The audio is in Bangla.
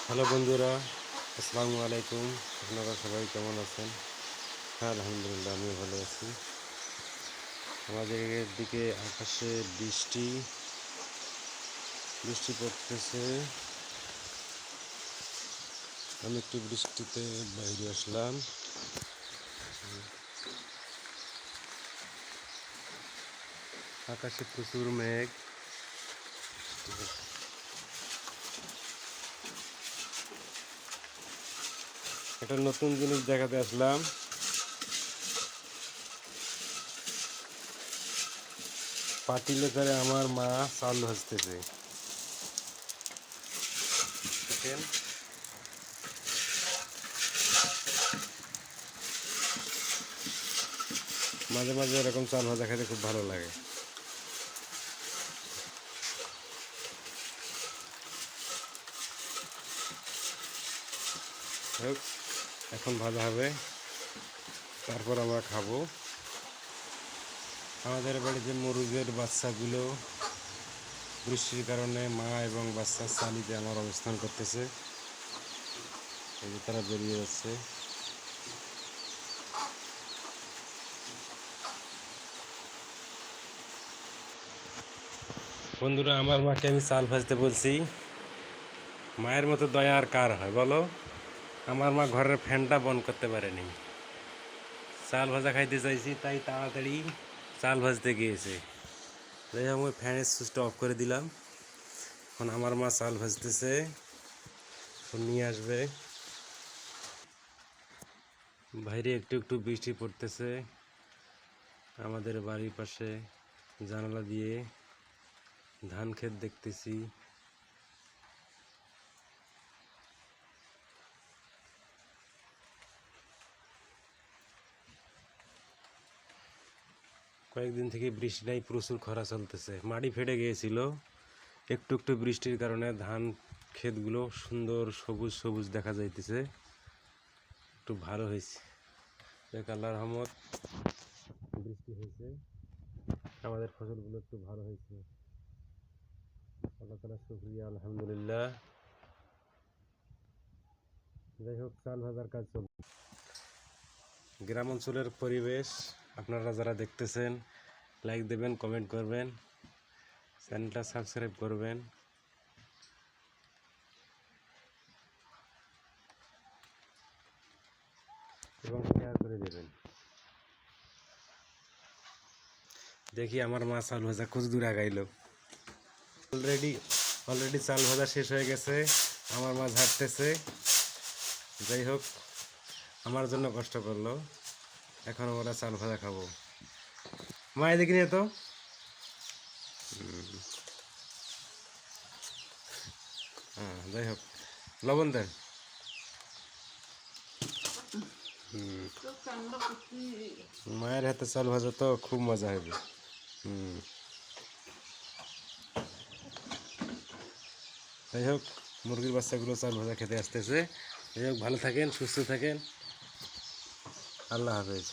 হ্যালো বন্ধুরা, আসসালামু আলাইকুম। আপনারা সবাই কেমন আছেন? হ্যাঁ, আলহামদুলিল্লাহ, আমিও ভালো আছি। আমাদের দিকে আকাশে বৃষ্টি বৃষ্টি পড়তেছে। আমি একটু বৃষ্টিতে বাইরে আসলাম। আকাশে প্রচুর মেঘ। একটা নতুন জিনিস দেখাতে আসলাম। পাতিলে করে আমার মা চাল ভাজতেছে। দেখেন, মাঝে মাঝে এরকম চাল ভাজা খেতে খুব ভালো লাগে। হোক, এখন ভাজা হবে, তারপর আমরা খাবো। আমাদের বাড়িতে মুরগের বাচ্চাগুলো বৃষ্টির কারণে মা এবং বাচ্চার চালিতে আমার অবস্থান করতেছে। এই যে তারা বেরিয়ে যাচ্ছে। বন্ধুরা, আমার মাকে আমি চাল ভাজতে বলছি। মায়ের মতো দয়া আর কার হয় বলো? আমার মা ঘরের ফ্যানটা বন্ধ করতে পারেনি। চাল ভাজা খাইতে চাইছি, তাই তাড়াতাড়ি চাল ভাজতে গিয়েছে। যাই হোক, আমি ফ্যানের সুইচটা অফ করে দিলাম। এখন আমার মা চাল ভাজতেছে, নিয়ে আসবে। বাইরে একটু একটু বৃষ্টি পড়তেছে। আমাদের বাড়ির পাশে জানালা দিয়ে ধান ক্ষেত দেখতেছি। কয়েকদিন থেকে বৃষ্টি নাই, প্রচুর খরা চলতেছে। মাটি ফেটে গিয়েছিল। একটু একটু বৃষ্টির কারণে ধান ক্ষেতগুলো সুন্দর সবুজ সবুজ দেখা যাইতেছে। একটু ভালো হয়েছে। আল্লাহর রহমত, বৃষ্টি হয়েছে, আমাদের ফসলগুলো একটু ভালো হয়েছে। আল্লাহ তাআলার শুকরিয়া, আলহামদুলিল্লাহ। যাই হোক, চাল ভাজার কাজ চলছে। গ্রাম অঞ্চলের পরিবেশ আপনারা যারা দেখতেছেন, লাইক দেবেন, কমেন্ট করবেন, চ্যানেলটা সাবস্ক্রাইব করবেন এবং শেয়ার করে দেবেন। দেখি আমার মা চাল ভাজা কুছ দূর আগাইল। অলরেডি চাল ভাজা শেষ হয়ে গেছে। আমার মা ঝাড়তেছে। যাই হোক, আমার জন্য কষ্ট করলো। এখন আমরা চাল ভাজা খাবো। মা এদিকে নিয়ে তো। হ্যাঁ, যাই হোক, লবণ দেন। মায়ের হাতে চাল ভাজা তো খুব মজা হবে। যাই হোক, মুরগির বাচ্চাগুলো চাল ভাজা খেতে আসতেছে। যাই হোক, ভালো থাকেন, সুস্থ থাকেন। আল্লাহ হাফেজ।